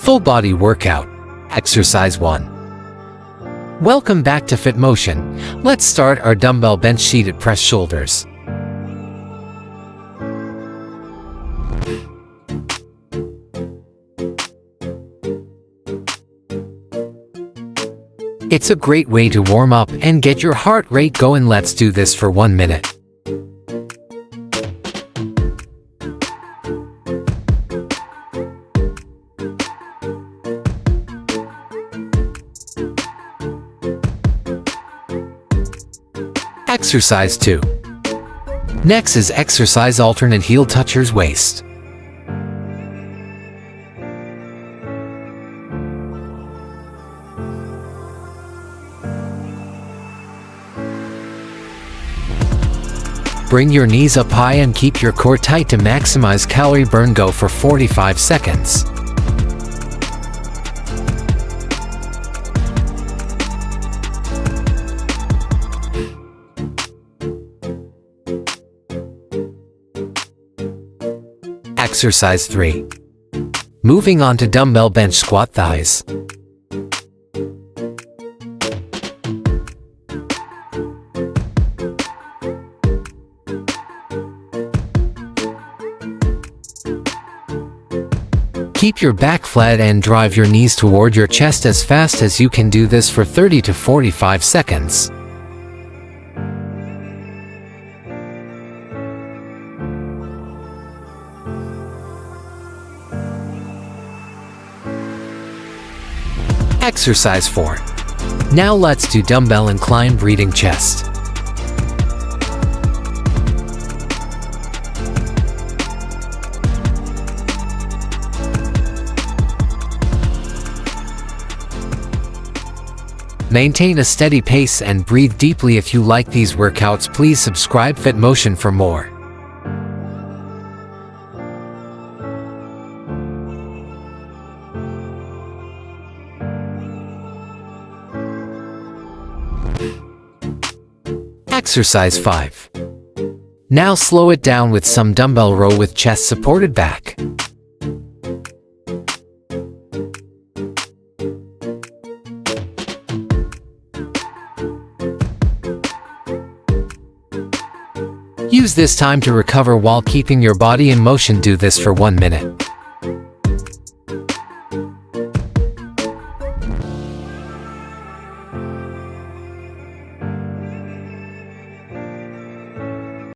Full body workout. Exercise 1. Welcome back to Fit Motion. Let's start our dumbbell bench seated press shoulders. It's a great way to warm up and get your heart rate going. Let's do this for 1 minute. Exercise 2. Next is exercise alternate heel touchers waist. Bring your knees up high and keep your core tight to maximize calorie burn. Go for 45 seconds. Exercise 3. Moving on to dumbbell bench squat thighs. Keep your back flat and drive your knees toward your chest as fast as you can. Do this for 30 to 45 seconds. Exercise 4. Now let's do dumbbell incline breathing chest. Maintain a steady pace and breathe deeply. If you like these workouts, please subscribe Fit Motion for more. Exercise 5. Now slow it down with some dumbbell row with chest supported back. Use this time to recover while keeping your body in motion. Do this for 1 minute.